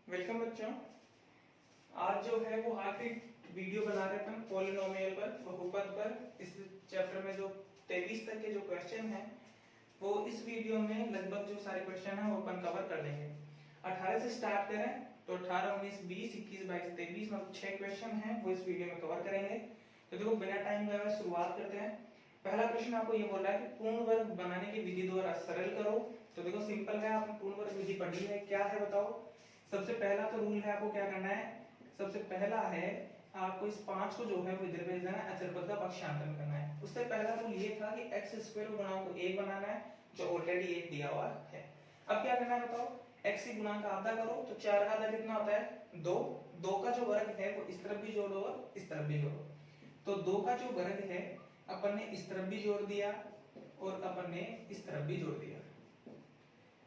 Welcome बच्चों। आज जो है वो आखिरी वीडियो बना रहे हैं पॉलिनोमियल पर, बहुपद पर। इस चैप्टर में जो 23 तक के जो क्वेश्चन हैं वो इस वीडियो में लगभग जो सारे क्वेश्चन हैं वो अपन कवर कर लेंगे। 18 से स्टार्ट करें तो 18, 19, 20, 21, 22, 23 मतलब 6 क्वेश्चन हैं वो इस वीडियो में कवर करेंगे। तो देखो बिना टाइम गवाए शुरुआत करते हैं। पहला प्रश्न आपको ये बोल रहा है कि पूर्ण वर्ग बनाने की विधि द्वारा सरल करो। तो देखो सिंपल है, आपने पूर्ण वर्ग विधि पढ़ी है, क्या है बताओ। सबसे पहला तो रूल है, आपको क्या करना है, सबसे पहला है आपको इस 5 को जो है वो इधर भेज देना है, अचर पद का पक्षांतर में करना है। उससे पहला रूल ये था कि x स्क्वायर गुणांक को 1 बनाना है, जो ऑलरेडी 1 दिया हुआ है। अब क्या करना है बताओ, x की गुणांक का आधा करो तो 4 का आधा कितना होता है 2। 2 का जो वर्ग है वो इस तरफ भी जोड़ो और इस तरफ भी जोड़ो। तो 2 का जो वर्ग है अपन ने इस तरफ भी जोड़ दिया और अपन ने इस तरफ भी जोड़ दिया।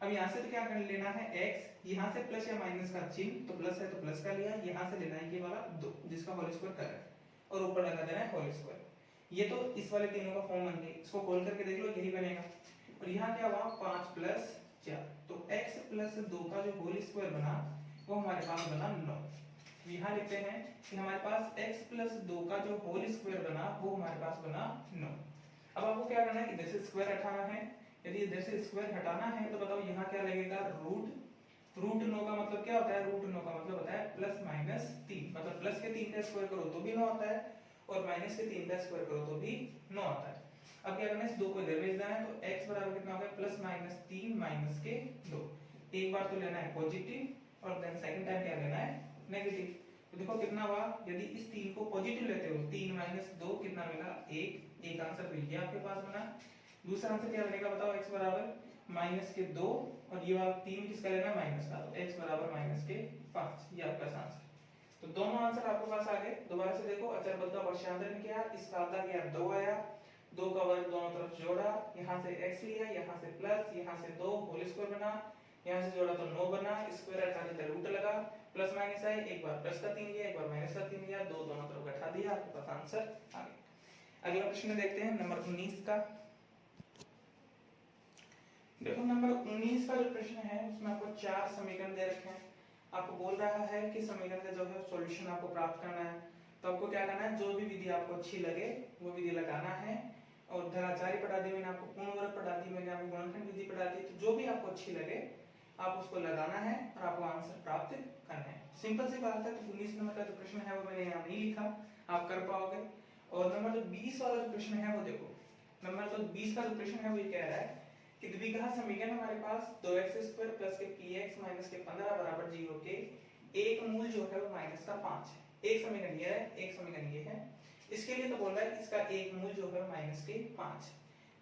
अब यहां से तो क्या कर लेना है x, यहां से प्लस या माइनस का चिन्ह, तो प्लस है तो प्लस का लिया, यहां से लेना है ये वाला 2 जिसका होल स्क्वायर कर रहा है और ऊपर लगा देना है होल स्क्वायर। ये तो इस वाले तीनों का फॉर्म बन गई, इसको खोल करके देख लो यही बनेगा। और यहां क्या हुआ 5 प्लस 4, तो x प्लस 2 का जो होल स्क्वायर बना वो हमारे पास बना 9। यहां लिखते हैं कि हमारे पास x प्लस 2 का जो होल स्क्वायर बना वो हमारे पास बना 9। अब आपको क्या करना है कि इधर से स्क्वायर हटाना है। यदि इधर से स्क्वायर हटाना है तो बताओ यहाँ क्या लगेगा रूट 9 का मतलब क्या होता है, रूट 9 का मतलब होता है प्लस माइनस 3, मतलब प्लस के 3 का स्क्वायर करो तो भी 9 आता है और माइनस के 3 का स्क्वायर करो तो भी 9 आता है। अब क्या करना है, इस 2 को इधर भेज देना है, तो x बराबर कितना होगा प्लस माइनस 3 माइनस के 2। एक बार तो लेना है पॉजिटिव और देन सेकंड टाइम क्या लेना है नेगेटिव। तो देखो कितना हुआ, यदि इस 3 को पॉजिटिव लेते हो 3 माइनस 2 कितना मिला 1। एक आंसर तो ये आपके पास बना। दूसरा आंसर क्या बनेगा बताओ, x बराबर माइनस के 2 और ये वाला 3 किसका लेना माइनस का, तो x बराबर माइनस के 5। ये आपका आंसर। तो दोनों आंसर आपके पास आ गए। दोबारा से देखो, अचर पद का पक्षांतर किया, इसका आधा किया 2 आया, 2 का वर्ग दोनों तरफ जोड़ा, यहां से x लिया, यहां से प्लस, यहां से 2 होल स्क्वायर बना, यहां से जोड़ा तो 9 बना, स्क्वायर हटा के रूट लगा, प्लस माइनस आए, एक बार प्लस का 3 लिया, एक बार माइनस का 3 लिया, 2 दोनों तरफ घटा दिया, आपके पास आंसर आ गया। अगला प्रश्न देखते हैं नंबर 19 का। देखो नंबर 19 का जो प्रश्न है उसमें आपको 4 समीकरण दे रखे हैं। आपको बोल रहा है कि समीकरण का जो है सॉल्यूशन आपको प्राप्त करना है। तो आपको क्या करना है, जो भी विधि आपको अच्छी लगे वो विधि लगाना है। और धराचारी पढ़ा दी मैंने आपको, पूर्ण वर्ग पढ़ा दी मैंने आपको, गुणनखंड विधि पढ़ा दी, तो जो भी आपको अच्छी लगे आप उसको लगाना है और आपको आंसर प्राप्त करना है। सिंपल सी बात है। तो 19 नंबर का जो प्रश्न है वो मैंने यहाँ नहीं लिखा, आप कर पाओगे। और नंबर जो 20 वाला जो प्रश्न है वो देखो, नंबर जो 20 का जो प्रश्न है वो ये कह रहा है कि द्विघात समीकरण हमारे पास 2x² प्लस के px माइनस के 15 बराबर 0 के एक मूल जो है वो माइनस का 5 है। एक समीकरण ये है, एक समीकरण ये है। इसके लिए तो बोल रहा है कि इसका एक मूल जो है माइनस के 5।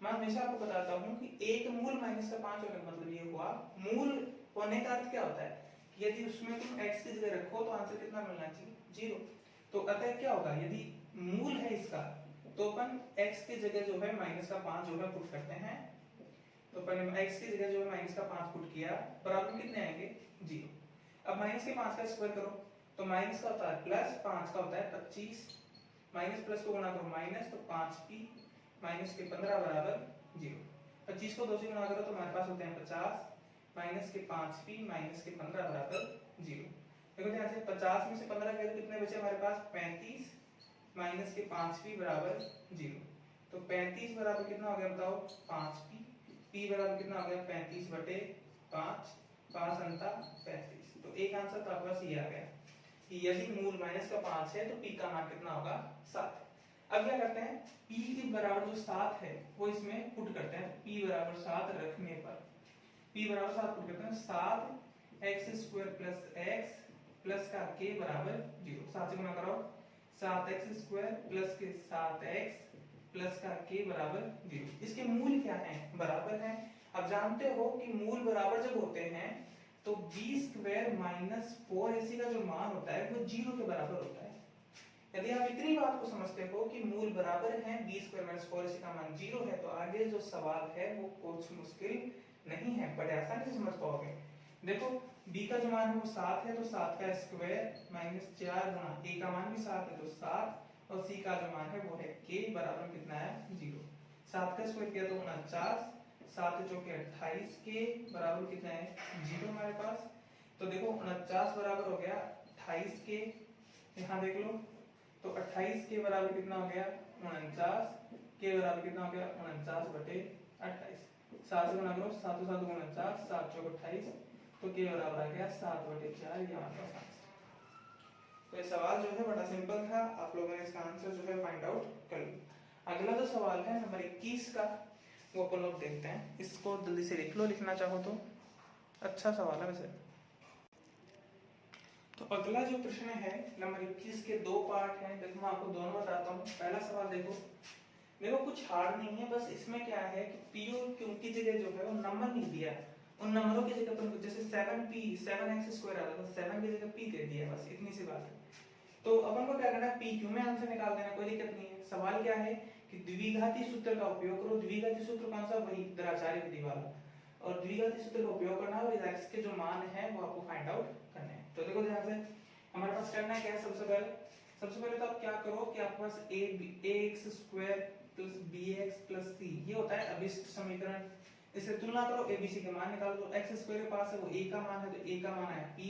मैं हमेशा आपको बताता हूं कि एक मूल माइनस का 5 होने का मतलब ये हुआ, मूल होने का अर्थ क्या होता है कि यदि उसमें तुम x की जगह रखो तो आंसर कितना मिलना चाहिए 0। तो अतः क्या होगा, यदि मूल है इसका तो अपन x की जगह जो है माइनस का 5 जो है पुट करते हैं। तो पहले x की जगह जो है माइनस का 5 पुट किया, बराबर कितने आएंगे 0। अब माइनस के 5 का स्क्वायर करो तो माइनस का होता है प्लस, 5 का होता है 25, माइनस प्लस को गुणा करो माइनस, तो 5p माइनस के 15 बराबर 0। 25 को 2 से गुणा करो तो हमारे पास होते हैं 50, माइनस के 5p माइनस के 15 बराबर 0। देखो ध्यान से 50 में से 15 गए तो कितने बचे हमारे पास 35, माइनस के 5p बराबर 0। तो 35 बराबर कितना हो गया बताओ 5p, p बराबर कितना हो गया 35 बटे 5, 5 अंता 35। तो एक आंसर तो आपके पास ये आ गया कि यदि मूल माइनस का 5 है तो p का मान कितना होगा 7। अब क्या करते हैं, p के बराबर जो 7 है वो इसमें पुट करते हैं। p बराबर 7 रखने पर p बराबर 7 पुट करते हैं, 7x² प्लस x प्लस का k बराबर 0। 7 से गुणा करो, 7x² प्लस के 7x प्लस का k बराबर 0। इसके मूल क्या है, बराबर है। अब जानते हो कि मूल बराबर जब होते हैं तो b² माइनस 4ac का जो मान होता है वो 0 के बराबर होता है। यदि आप इतनी बात को समझते हो कि मूल बराबर है, b² माइनस 4ac का मान 0 है, तो आगे जो सवाल है वो कुछ मुश्किल नहीं है, बड़े आसानी से समझ पाओगे। देखो b का जो मान है वो 7 है, तो 7 का स्क्वायर माइनस 4 गुणा a का मान भी 7 है तो 7, और c का जो मान है वो है k बराबर कितना है 0। 7 का स्क्वायर किया तो 49, 7 चौके 28, k बराबर कितना है 0 हमारे पास। तो देखो 49 बराबर हो गया 28 के, यहाँ देख लो तो 28 के बराबर कितना हो गया 49 के बराबर कितना हो गया 49/28। 7 से गुणा करो, 7 7 49, 7 चौक 28, तो के बराबर आ गया 7/4। ये हमारे पास आंसर। तो ये सवाल जो है बड़ा सिंपल था, आप लोगों ने इसका आंसर जो है फाइंड आउट कर लिया। अगला जो सवाल है नंबर 21 का, वो अपन लोग देखते हैं। इसको जल्दी से लिख लो, लिखना चाहो तो। अच्छा सवाल है वैसे। तो अगला जो प्रश्न है नंबर 21 के दो पार्ट हैं। देखो मैं आपको दोनों बताता हूँ। पहला सवाल देखो, कुछ हार्ड नहीं है, बस इसमें क्या है कि पी और क्यू की जगह जो है वो नंबर नहीं दिया, उन नंबरों की जगह पर जैसे 7p 7x² आ रहा था, 7 की जगह p दे दिया, बस इतनी सी बात है। तो अपन को क्या करना है, पी क्यू में आंसर निकाल देना, कोई दिक्कत नहीं है। सवाल क्या है कि द्विघाती सूत्र का उपयोग करो। द्विघाती सूत्र कौन सा, वही द्विघाचार्य विधि वाला। और द्विघाती सूत्र का उपयोग करना और x के जो मान है वो आपको फाइंड आउट करने हैं। तो देखो ध्यान से, हमारे पास करना है क्या है, सबसे पहले तो आप क्या करो कि आपके पास ax² plus bx plus c ये होता है अभिष्ट समीकरण। इससे तुलना करो, abc के मान निकालो। तो x² के पास है वो a का मान है, तो a का मान है p²,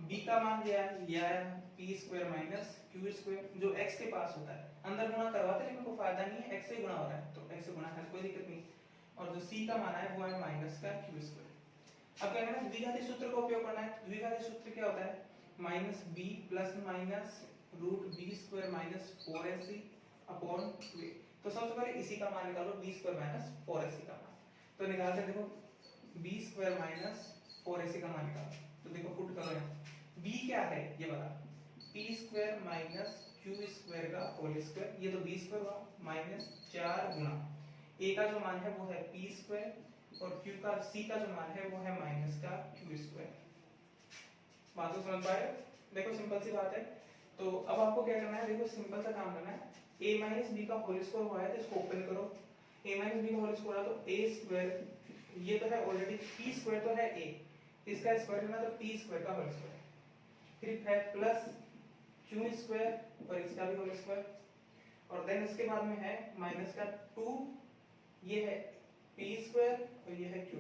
b का मान दिया है ये आया p² माइनस q², जो x के पास होता है। अंदर गुणा करवाते लेकिन कोई फायदा नहीं है, x से गुणा हो रहा है तो x से गुणा है, कोई दिक्कत नहीं। और जो c का मान है वो है माइनस का q²। अब क्या करना है, द्विघाती सूत्र का उपयोग करना है। द्विघाती सूत्र क्या होता है, minus b plus minus root b² minus 4ac upon 2a। तो सबसे पहले इसी का मान निकालो, b² माइनस 4ac का मान। तो निकालते देखो b² माइनस 4ac का मान निकालो। तो देखो पुट करो यहाँ, b क्या है ये बता, p² माइनस q² का होल स्क्वायर, ये तो b² हुआ, माइनस 4 गुना a का जो मान है वो है p² और q का c का जो मान है वो है माइनस का q²। बात तो समझ पाए? देखो सिंपल सी बात है। तो अब आपको क्या करना है, देखो सिंपल सा काम करना है। a माइनस b का होल स्क्वायर हुआ है तो इसको ओपन करो। a माइनस b का होल स्क्वायर तो a², ये तो है ऑलरेडी, p² तो है a, इसका स्क्वायर करना तो p² का होल स्क्वायर, फिर है प्लस q² और इसका भी होल स्क्वायर, और देन इसके बाद में है माइनस का 2, ये है p² और ये है q²।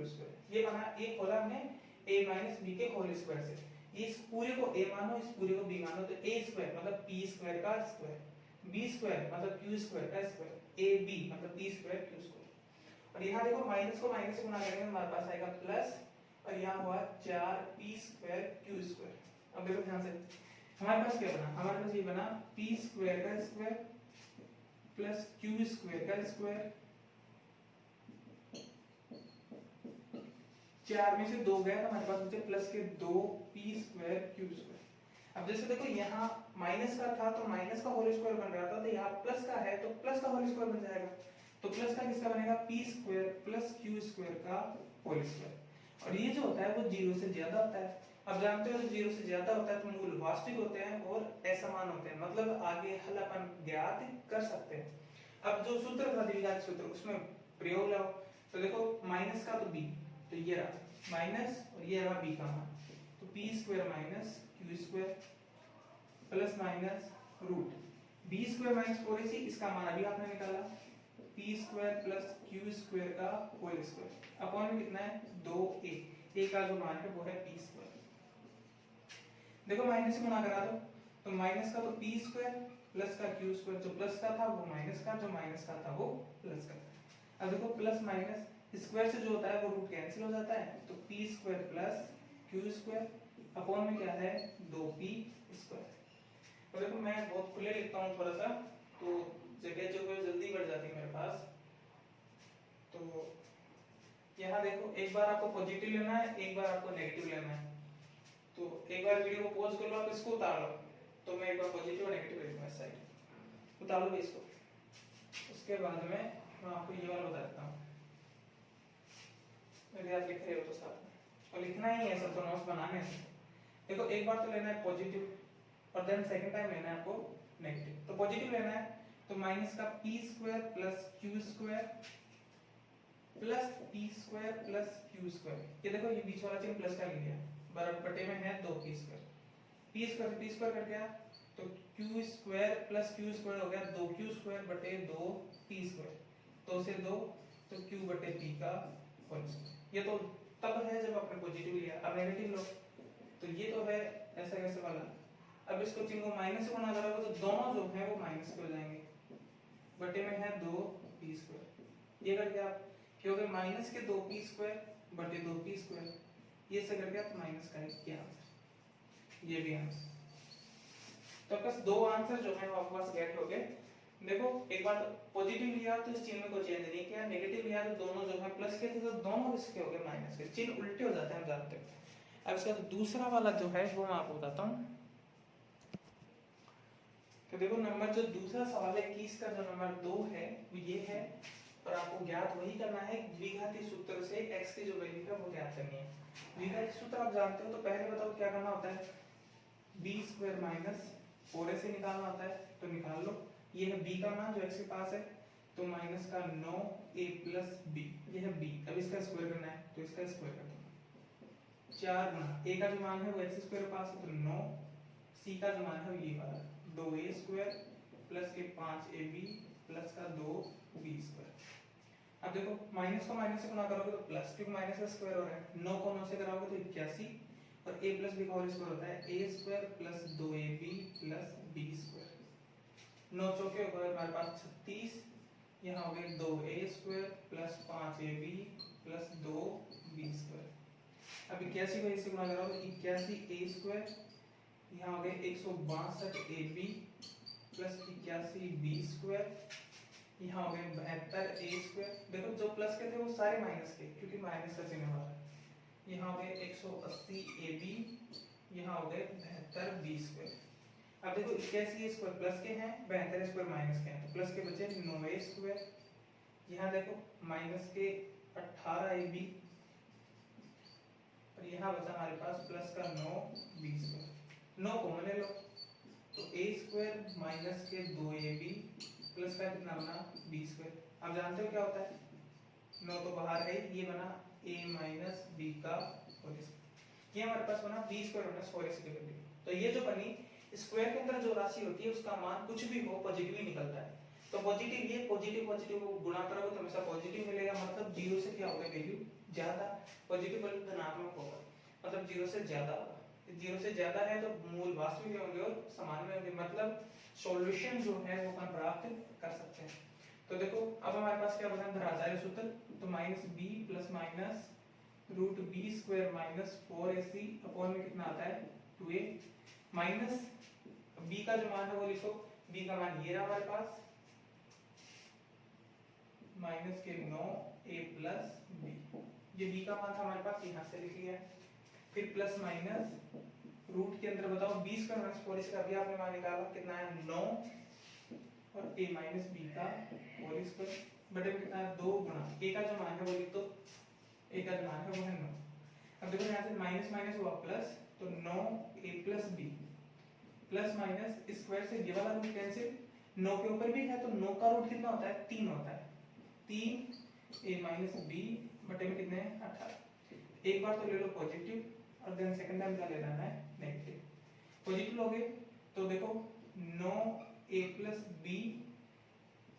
ये बना, एक खोला हमने a माइनस b के होल स्क्वायर से। इस पूरे को a मानो, इस पूरे को b मानो, तो a² मतलब p² का स्क्वायर, b² मतलब q² का स्क्वायर, ab मतलब p² q²। और यहाँ देखो माइनस को माइनस से गुणा करेंगे हमारे पास आएगा प्लस, और यहाँ हुआ 4p² q²। अब देखो ध्यान से, हमारे पास क्या बना, हमारे पास ये बना p² का स्क्वायर प्लस q² का स्क्वायर, 4 में से 2 गया तो हमारे पास बचे प्लस के 2p² q²। अब जैसे देखो यहाँ माइनस का था तो माइनस का होल स्क्वायर बन रहा था, तो यहाँ प्लस का है तो प्लस का होल स्क्वायर बन जाएगा। तो प्लस का किसका बनेगा, p² प्लस q² का होल स्क्वायर। और ये जो होता है वो 0 से ज्यादा होता है। अब जानते हो 0 से ज्यादा होता है तो मूल वास्तविक होते हैं और असमान होते हैं, मतलब आगे हल अपन ज्ञात कर सकते हैं। अब जो सूत्र था द्विघात सूत्र, उसमें प्रयोग लाओ। तो देखो माइनस का तो b, तो ये रहा माइनस और ये रहा b का मान, तो p² minus q² plus minus root b² minus 4ac, इसका मान अभी आपने निकाला, p² प्लस q² का होल स्क्वायर अपॉन में कितना है 2a, a का जो मान है वो है p²। देखो माइनस से गुणा करा दो, तो माइनस का तो p² प्लस का q², जो प्लस का था वो माइनस का, जो माइनस का था वो प्लस का। अब देखो प्लस माइनस स्क्वायर से जो होता है वो रूट कैंसिल हो जाता है, तो p² प्लस q² अपॉन में क्या है 2p²। तो देखो मैं बहुत खुले लिखता हूँ थोड़ा सा, तो जगह जो है जल्दी बढ़ जाती है मेरे पास। तो यहाँ देखो एक बार आपको पॉजिटिव लेना है, एक बार आपको नेगेटिव लेना है। तो एक बार वीडियो को पॉज कर लो, आप इसको उतार लो, तो मैं एक बार पॉजिटिव और नेगेटिव लिखूंगा इस साइड, उतार लो इसको। उसके बाद में मैं आपको ये वाला बता देता हूँ, यदि आप लिख रहे हो तो साथ में, और लिखना ही है सब, तो नोट्स बनाने हैं। देखो एक बार तो लेना है पॉजिटिव और देन सेकंड टाइम लेना है आपको नेगेटिव। तो पॉजिटिव लेना है तो माइनस का p² plus q² plus p² plus q², ये देखो ये बीच वाला चिन्ह प्लस का ले लिया, बराबर बटे में है 2p², p² से p² कट गया तो q² प्लस q² हो गया 2q² बटे 2p², 2 से 2 तो q बटे p का होल स्क्वायर। ये तो तब है जब आपने पॉजिटिव लिया। अब नेगेटिव लो, तो ये तो है ऐसा कैसे वाला। अब इसको चिन्ह को माइनस से गुणा करोगे तो दोनों जो है वो माइनस के हो जाएंगे, बटे में है 2p²। ये करके आप क्या हो गया माइनस के 2p² बटे 2p², ये से करके आप माइनस का ये आंसर, ये भी आंसर। तो बस दो आंसर जो है वो आपके पास गेट हो गए। देखो एक बार पॉजिटिव लिया तो इस चिन्ह को चेंज नहीं किया, नेगेटिव लिया तो दोनों जो है प्लस के थे तो दोनों इसके हो गए माइनस के, चिन्ह उल्टे हो जाते हैं जानते हैं। अब इसका दूसरा वाला जो है वो मैं आपको बताता हूँ। तो देखो नंबर जो दूसरा सवाल है 21 का जो नंबर 2 है वो ये है, और आपको ज्ञात वही करना है द्विघाती सूत्र से x की जो वैल्यू है वो ज्ञात करनी है। द्विघाती सूत्र आप जानते हो, तो पहले बताओ क्या करना होता है, b² माइनस 4a से निकालना होता है, तो निकाल लो। ये है b का मान जो x के पास है, तो माइनस का 9a प्लस b, ये है b। अब इसका स्क्वायर करना है तो इसका स्क्वायर कर दो, 4 गुना a का जो मान है वो x² के पास है तो 9, c का जो मान है वो ये वाला 2a² प्लस के 5ab प्लस का 2b²। अब देखो माइनस को माइनस से गुणा करोगे तो प्लस, क्योंकि माइनस का स्क्वायर हो रहा है, 9 को 9 से कराओगे तो 81, और a प्लस b का होल स्क्वायर होता है a² plus 2ab plus b²। 9 चौके हो गए हमारे पास 36, यहाँ हो गए 2a² plus 5ab plus 2b²। अब 81 को इससे गुणा कराओगे 81a², यहाँ हो गए 162ab प्लस 81b², यहाँ हो गए 72a²। देखो जो प्लस के थे वो सारे माइनस के, क्योंकि माइनस का चिन्ह वाला है। यहाँ हो गए 180ab, यहाँ हो गए 72b²। अब देखो 81a² प्लस के हैं, 72a² माइनस के हैं, तो प्लस के बचे 9a², यहाँ देखो माइनस के 18ab, और यहाँ बचा हमारे पास प्लस का 9b²। 9 कॉमन ले लो तो a² माइनस के 2ab प्लस का कितना बना b²। अब जानते हो क्या होता है, 9 तो बाहर है, ये बना a माइनस b का होल स्क्वायर, ये हमारे पास बना b² माइनस 4ac की वैल्यू। तो ये जो बनी स्क्वायर के अंदर जो राशि होती है उसका मान कुछ भी हो पॉजिटिव ही निकलता है। तो पॉजिटिव, ये पॉजिटिव को गुणा करोगे तो हमेशा पॉजिटिव मिलेगा, मतलब 0 से क्या होगा वैल्यू ज्यादा, पॉजिटिव वैल्यू धनात्मक होगा, मतलब 0 से ज्यादा होगा। 0 से ज्यादा है तो मूल वास्तविक होंगे और समान में होंगे, मतलब सॉल्यूशन जो है वो अपन प्राप्त कर सकते हैं। तो देखो अब हमारे पास क्या बना धनाचार्य सूत्र, तो minus b plus minus root b² minus 4ac upon में कितना आता है 2a, माइनस b का जो मान है वो लिखो, b का मान ये रहा हमारे पास माइनस के 9a प्लस b, ये b का मान था हमारे पास, यहाँ से लिख लिया। फिर प्लस माइनस रूट के अंदर बताओ b² माइनस 4ac का भी आपने मान निकाला कितना है 9, और a माइनस b का होल स्क्वायर बटे में कितना है 2 गुना a का जो मान है वो लिख दो, a का जो मान है वो है 9। अब देखो यहाँ से माइनस माइनस हुआ प्लस, तो 9a plus b plus minus square से ये वाला रूट कैंसिल, 9 के ऊपर भी है तो 9 का रूट कितना होता है 3 होता है, 3a माइनस b बटे में कितने हैं 18। एक बार तो ले लो पॉजिटिव और देन सेकंड टाइम क्या ले लेना है नेगेटिव। पॉजिटिव लोगे तो देखो 9a plus b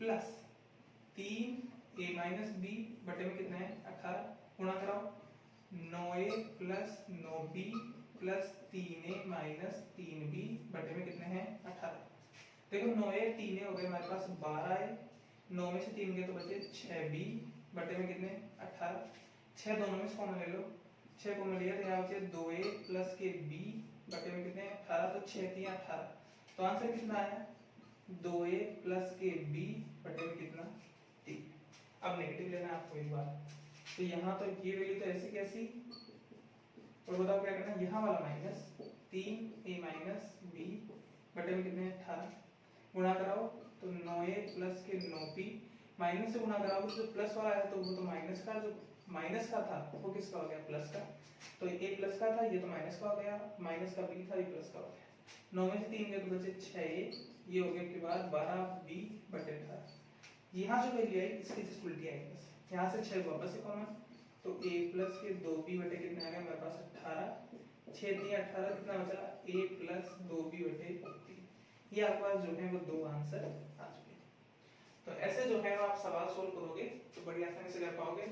plus 3a minus b बटे में कितने हैं 18, गुणा कराओ 9a plus 9b plus 3a minus 3b बटे में कितने हैं 18। देखो 9a 3a हो गए हमारे पास 12a, 9 में से 3 गए तो बचे 6b बटे में कितने 18। 6 दोनों में से कॉमन ले लो, 6 कॉमन लिया तो यहाँ बचे 2a प्लस के b बटे में कितने 18, तो 6 3 18, तो आंसर कितना आया 2a प्लस के b बटे में कितना 3। अब नेगेटिव लेना है आपको एक बार, तो यहाँ तो ये वैल्यू तो ऐसी कैसी, और बताओ क्या करना है, यहाँ वाला माइनस 3a माइनस b बटे में कितने 18, गुणा कराओ तो 9a प्लस के 9b, माइनस से गुणा कराओगे तो प्लस वाला है तो वो तो माइनस का, जो माइनस का था वो किसका हो गया प्लस का, तो a प्लस का था ये तो माइनस का हो गया, माइनस का b था ये प्लस का हो गया। 9 में से 3 गए तो बचे 6a, ये हो गया के बाद 12b बटे 18। यहाँ जो वैल्यू आई इसकी जस्ट उल्टी आई, बस यहाँ से 6 वापस से कॉमन, तो a प्लस के 2b बटे कितने आ गए हमारे पास 18, 6 3 18 कितना बचा a प्लस 2b बटे 3। ये आपके पास जो है वो दो आंसर आ चुके हैं। तो ऐसे जो है आप सवाल सोल्व करोगे तो बड़ी आसानी से कर पाओगे।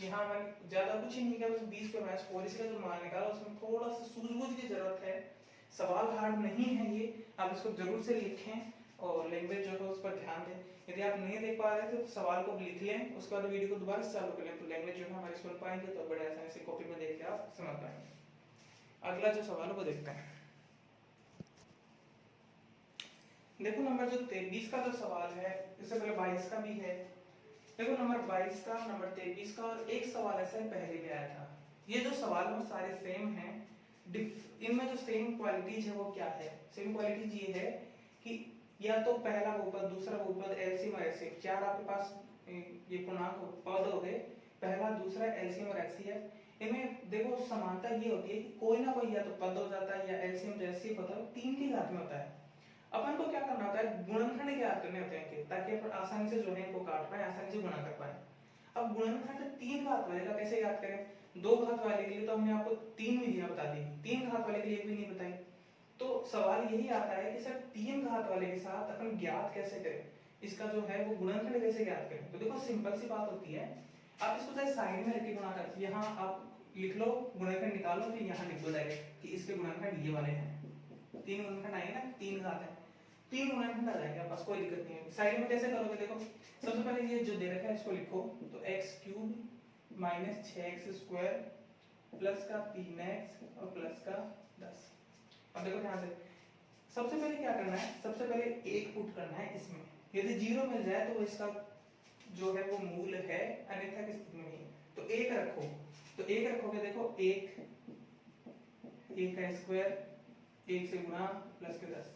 यहाँ मैंने ज्यादा कुछ ही नहीं किया, बस 20 पे मैच 4 इसका जो मान निकाला उसमें थोड़ा सा सूझबूझ की जरूरत है। सवाल हार्ड नहीं है ये, आप इसको जरूर से लिखें और लैंग्वेज जो है उस पर ध्यान दें। यदि आप नहीं देख पा रहे थे तो सवाल को लिख लें, उसके बाद वीडियो को दोबारा से चालू कर लें, तो लैंग्वेज जो है हमारी सुन पाएंगे, तो बड़े आसानी से कॉपी में देख के आप समझ पाएंगे। अगला जो सवाल है वो देखते हैं। देखो नंबर जो 23 का जो सवाल है, इससे पहले 22 का भी है। देखो नंबर 22 का, नंबर 23 का और एक सवाल ऐसा पहले भी आया था। ये जो सवाल है वो सारे सेम हैं। इनमें जो सेम क्वालिटीज है वो क्या है? सेम क्वालिटीज ये है कि या तो पहला बहुपद, दूसरा बहुपद, एलसीएम और एचसीएफ, चार आपके पास ये पूर्णांक पद हो गए, पहला, दूसरा, एलसीएम और एचसीएफ। इनमें देखो समानता ये होती है कि कोई ना कोई या तो पद हो जाता है या एलसीएम जो एचसीएफ होता है 3 की घात में होता है। अपन को क्या करना होता है, गुणनखंड ज्ञात करने होते हैं ताकि अपन आसानी से जो है इनको काट पाए, आसानी से गुणा कर पाए। अब गुणनखंड 3 घात वाले का कैसे याद करें? 2 घात वाले के लिए तो हमने आपको 3 विधियां बता दी, 3 घात वाले के लिए भी नहीं बताई। तो सवाल यही आता है कि सर 3 घात वाले के साथ अपन ज्ञात कैसे करें, इसका जो है वो गुणनखंड कैसे ज्ञात करें? तो देखो सिंपल सी बात होती है, आप इसको चाहे साइड में रख के गुणा कर, यहाँ आप लिख लो गुणनखंड निकालो, फिर यहाँ लिख दो डायरेक्ट कि इसके गुणनखंड ये वाले हैं। 3 गुणनखंड आएंगे ना, 3 घात है, 3 गुणनखंड आ जाएंगे, बस कोई दिक्कत नहीं है। साइड में कैसे करोगे? देखो सबसे पहले ये जो दे रखा है इसको लिखो, तो x³ माइनस 6x² प्लस का 3x और प्लस का 10। अब देखो ध्यान से, सबसे पहले क्या करना है, सबसे पहले 1 पुट करना है इसमें। यदि 0 मिल जाए तो वो इसका जो है वो मूल है, अन्यथा की स्थिति में नहीं। तो 1 रखो, तो 1 रखोगे, देखो 1 का स्क्वायर 1 से गुणा प्लस के 10,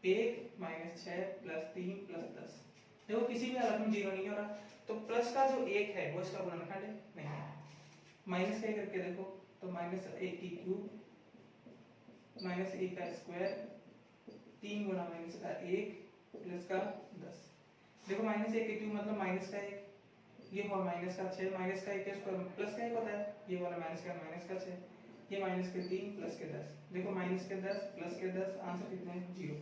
1 माइनस 6 प्लस 3 प्लस 10। देखो किसी भी हालत में 0 नहीं हो रहा, तो प्लस का जो 1 है वो इसका गुणनखंड नहीं है। माइनस का करके देखो, तो माइनस 1 की क्यूब माइनस 1 का स्क्वायर 3 गुणा माइनस का 1 प्लस का 10। देखो माइनस 1 की क्यूब मतलब माइनस का 1, ये हुआ माइनस का 6, माइनस का 1 का स्क्वायर प्लस का 1 होता है, ये वाला माइनस का 6, ये माइनस के 3 प्लस के 10। देखो माइनस के 10 प्लस के 10, आंसर कितने हैं? 0।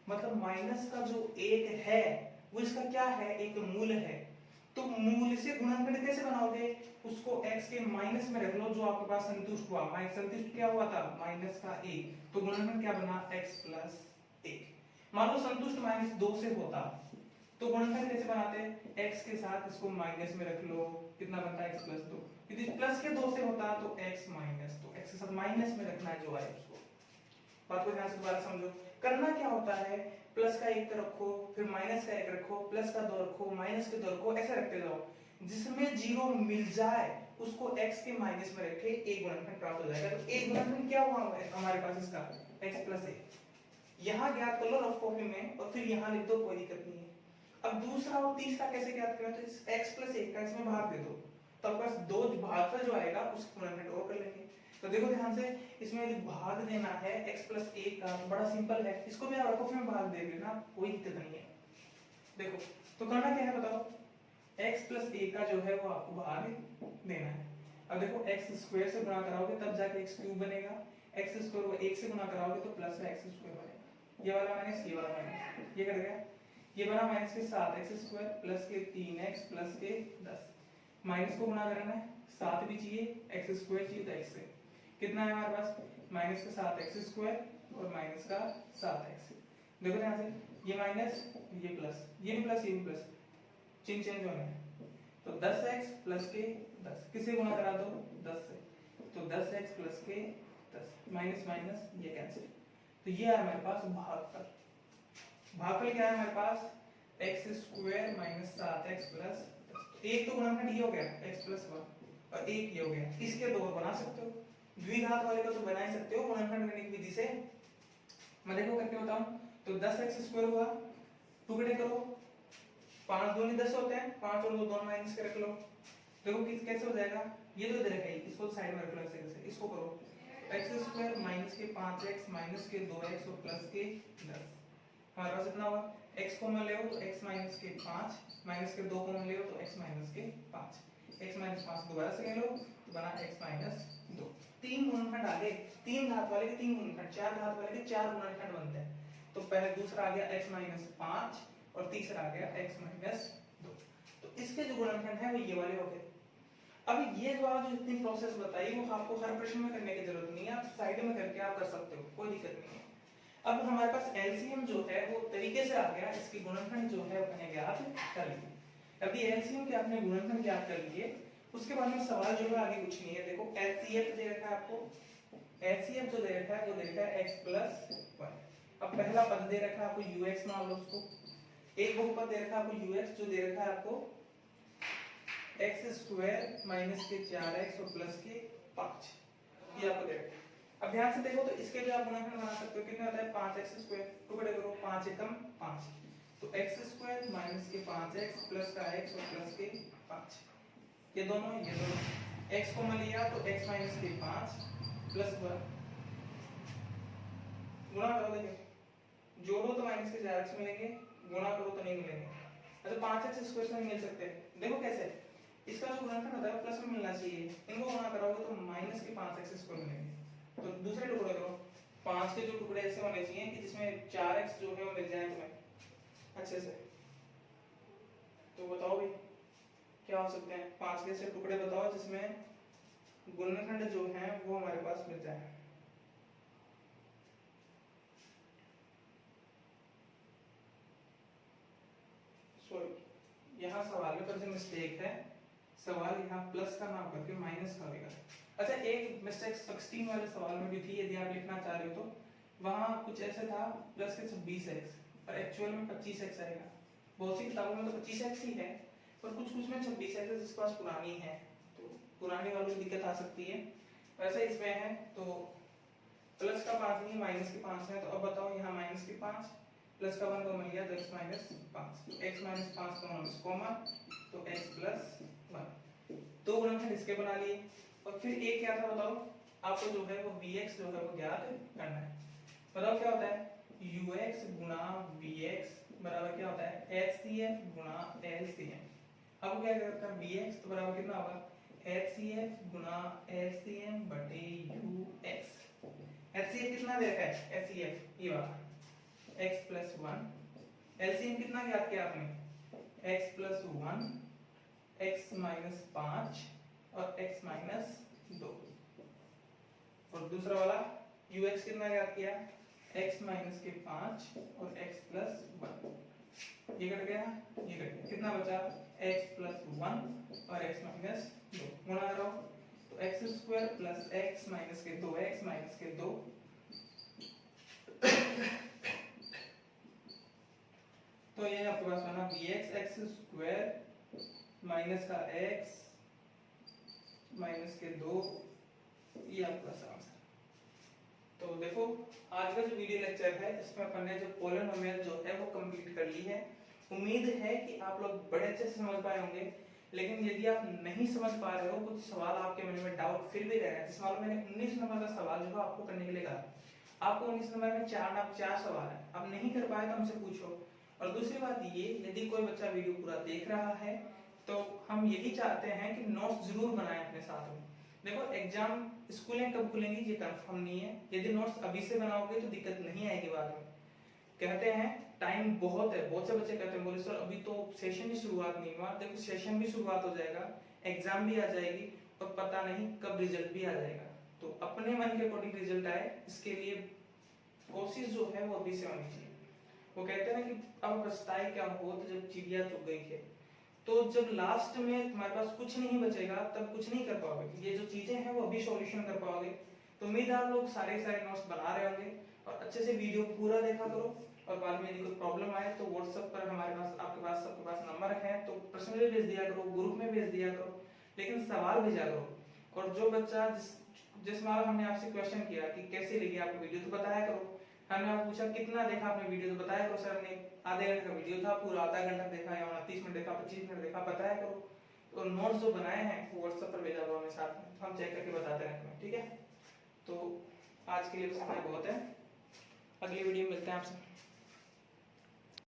मतलब माइनस का जो 1 है वो इसका क्या है? एक मूल है। तो मूल से गुणनखंड कैसे बनाओगे? उसको x के माइनस में रख लो, जो आपके पास संतुष्ट हुआ, संतुष्ट क्या हुआ था? माइनस का 1, तो गुणनखंड क्या बना? x plus 1। मान लो संतुष्ट माइनस 2 से होता तो गुणनखंड कैसे बनाते? x के साथ इसको माइनस में रख लो, कितना बनता है? x plus 2। यदि प्लस के 2 से होता तो x माइनस 2, x के साथ माइनस में रखना है जो आए उसको। बात को ध्यान से दोबारा समझो, करना क्या होता है, प्लस का 1 रखो, फिर माइनस का 1 रखो, प्लस का 2 रखो, माइनस के 2 रखो, ऐसे रखते जाओ। जिसमें 0 मिल जाए उसको x के माइनस में रखे, एक गुणनखंड प्राप्त हो जाएगा। तो एक गुणनखंड क्या हुआ हमारे पास इसका? x plus 1। यहाँ ज्ञात कर लो रफ कॉपी में और फिर यहाँ लिख दो, कोई दिक्कत नहीं है। अब दूसरा और तीसरा कैसे ज्ञात करें? तो इस x प्लस 1 का इसमें भाग दे दो, तो आपके पास 2 भागफल जो आएगा उसको गुणनखंड और कर लेंगे। तो देखो ध्यान से, इसमें यदि भाग देना है x प्लस 1 का, बड़ा सिंपल है, इसको भी आप रखो फिर भाग दे देना, कोई दिक्कत नहीं है। देखो तो करना क्या है बताओ, x प्लस 1 का जो है वो आपको भाग देना है। अब देखो x स्क्वायर से गुणा कराओगे तब जाके x क्यूब बनेगा, x स्क्वायर को 1 से गुणा कराओगे तो प्लस का x स्क्वायर बनेगा, ये वाला माइनस ये वाला माइनस, ये कर गया, ये बना माइनस के 7x स्क्वायर प्लस के 3x प्लस के 10। माइनस को गुणा करना है, 7 भी चाहिए, x स्क्वायर चाहिए, तो x से कितना है हमारे पास? माइनस का 7x स्क्वायर और माइनस का 7x। देखो ध्यान से, ये माइनस ये प्लस, ये भी प्लस ये भी प्लस, चिन्ह चेंज होने हैं। तो 10x प्लस के 10 किसे गुणा करा दो? 10 से, तो 10x प्लस के 10, माइनस माइनस ये कैंसिल। तो ये है हमारे पास भागफल। भागफल क्या है हमारे पास? x square minus 7x plus 10। एक तो गुणनखंड ये हो गया x प्लस 1 और एक ये हो गया, इसके दो बना सकते हो, द्विघात वाले को तो बना ही सकते हो गुणनखंड करने की विधि से। मैं देखो करके बताऊं, तो 10x स्क्वायर हुआ, टुकड़े करो, 5 दूनी 10 होते हैं, 5 और 2 दोनों माइनस के रख लो। देखो किस कैसे हो जाएगा, ये तो इधर है, इसको साइड में रख लो ऐसे कैसे, इसको करो, x स्क्वायर माइनस के 5x माइनस के 2x और प्लस के 10। हमारे पास इतना हुआ, x कॉमन ले हो तो x माइनस के 5 माइनस के 2 कॉमन ले हो तो x माइनस के 5, x माइनस 5 दोबारा से ले लो तो बना x माइनस 2। 3 गुणनखंड आ गए, 3 घात वाले के 3 गुणनखंड, 4 घात वाले के 4 गुणनखंड बनते हैं। तो पहले दूसरा आ गया x माइनस 5 और तीसरा आ गया x माइनस 2। तो इसके जो गुणनखंड है वो ये वाले हो गए। अब ये जो आज जितनी प्रोसेस बताई वो आपको हर प्रश्न में करने की जरूरत नहीं है, आप साइड में करके आप कर सकते हो, कोई दिक्कत नहीं है। अब हमारे पास एलसीएम जो है वो तरीके से आ गया, इसकी गुणनखंड जो है अपने ज्ञात कर लिए। अभी एलसीएम के आपने गुणनखंड ज्ञात कर लिए, उसके बाद में सवाल जो है आगे कुछ नहीं है। देखो एचसीएफ दे रखा है आपको, एचसीएफ जो दे रखा है वो दे रखा है x + 1। अब पहला पद दे रखा है आपको ux, मान लो उसको। एक बहुपद दे रखा है आपको ux जो दे रखा है आपको x² - के 4x और प्लस के 5, ये आपको दे रखा है। अब ध्यान से देखो तो इसके भी आप गुणनखंड बना सकते हो। कितना होता है 5x², टुकड़े करो 5 एकम 5, तो x² - के 5x प्लस का x और प्लस के 5, ये दोनों x को मान लिया तो x - के 5 प्लस 1 गुणा करो, देखिए जोड़ो तो माइनस के 4x मिलेंगे, गुणा करो तो नहीं मिलेंगे। अच्छा 5x² से नहीं मिल सकते, देखो कैसे, इसका जो गुणनखंड होता है प्लस में मिलना चाहिए, इनको गुणा करोगे तो माइनस के 5x² मिलेंगे। तो दूसरे टुकड़े करो, 5 के जो टुकड़े ऐसे होने चाहिए कि जिसमें 4x जो है वो मिल जाए तुम्हें अच्छे से। तो बताओ भाई क्या हो सकते हैं 5 के ऐसे टुकड़े, बताओ जिसमें गुणनखंड जो है वो हमारे पास मिल जाए। सॉरी यहाँ सवाल में थोड़ी मिस्टेक है, सवाल यहाँ प्लस का नाम करके माइनस का होगा। अच्छा एक मिस्टेक 16 वाले सवाल में भी थी, यदि आप लिखना चाह रहे हो तो वहां कुछ ऐसे था प्लस के 26x और एक्चुअल में 25x आएगा। बहुत सी किताबों में तो 25x ही है, पर कुछ कुछ में 26x है जिसके पास पुरानी है, तो पुरानी वालों को दिक्कत आ सकती है। वैसे इसमें है तो प्लस का 5 नहीं माइनस के 5 है, तो अब बताओ यहाँ माइनस के 5 प्लस का 1 को मिल गया तो x - 5, x - 5 दोनों कॉमन तो x + 1, दो गुणनखंड इसके बना लिए। और फिर एक क्या था बताओ, आपको जो है वो vx जो है वो ज्ञात करना है। बताओ क्या होता है ux * vx बराबर क्या होता है hcf * lcm। अब क्या करता है vx तो बराबर कितना होगा hcf * lcm बटे ux। hcf कितना दे रखा है hcf ये वाला x + 1, lcm कितना ज्ञात किया आपने x + 1, x - 5 और x - 2, और दूसरा वाला ux कितना ज्ञात किया x - के 5 और x + 1, ये कट गया, ये कट गया, कितना बचा x + 1 और x - 2, गुणा करो तो x² + x - के 2 x - के 2 तो ये आपके पास बना vx x² माइनस का x माइनस के 2, ये आपका आंसर। तो देखो आज का जो वीडियो लेक्चर है इसमें अपन ने जो पॉलिनोमियल जो है वो कंप्लीट कर ली है। उम्मीद है कि आप लोग बड़े अच्छे से समझ पाए होंगे, लेकिन यदि आप नहीं समझ पा रहे हो, कुछ सवाल आपके मन में डाउट फिर भी रह रहे हैं, जिस मालूम मैंने 19 नंबर का सवाल जो आपको करने के लिए कहा, आपको 19 नंबर में 4 सवाल है, आप नहीं कर पाए तो हमसे पूछो। और दूसरी बात ये, यदि कोई बच्चा वीडियो पूरा देख रहा है तो हम यही चाहते हैं कि नोट्स जरूर बनाएं अपने साथ में। देखो एग्जाम स्कूलें कब खुलेंगी ये कंफर्म नहीं है, यदि नोट्स अभी से बनाओगे तो दिक्कत नहीं आएगी बाद में। कहते हैं टाइम बहुत है, बहुत से बच्चे कहते हैं बोले सर अभी तो सेशन ही शुरुआत नहीं हुआ। देखो सेशन भी शुरुआत हो जाएगा, एग्जाम भी आ जाएगी और पता नहीं कब रिजल्ट भी आ जाएगा। तो अपने मन के अकॉर्डिंग रिजल्ट आए, इसके लिए कोशिश जो है वो अभी से होनी चाहिए। वो कहते हैं ना कि अब पछताए क्या हो तो जब चिड़िया चुग गई है। तो जब लास्ट में तुम्हारे पास कुछ नहीं बचेगा तब कुछ नहीं कर पाओगे, ये जो चीजें हैं वो अभी सॉल्यूशन कर पाओगे। तो उम्मीद है आप लोग सारे नोट्स बना रहे होंगे और अच्छे से वीडियो पूरा देखा करो। और बाद में यदि कोई प्रॉब्लम आए तो व्हाट्सएप पर हमारे पास सबके पास नंबर है, तो पर्सनली भेज दिया करो, ग्रुप में भेज दिया करो, लेकिन सवाल भेजा करो। और जो बच्चा जिस बार हमने आपसे क्वेश्चन किया कि कैसे लगी आपको वीडियो, तो बताया करो। हमने आपको पूछा कितना देखा आपने वीडियो, तो बताया करो सर हमने आधे घंटे का वीडियो था, पूरा आधा घंटा देखा या 30 मिनट देखा, 25 मिनट देखा, बताया करो। तो नोट्स जो बनाए हैं वो व्हाट्सएप पर भेजा करो हमें, साथ में हम चेक करके बताते रहते हैं, ठीक है। तो आज के लिए बस इतना बहुत है, अगली वीडियो में मिलते हैं आपसे।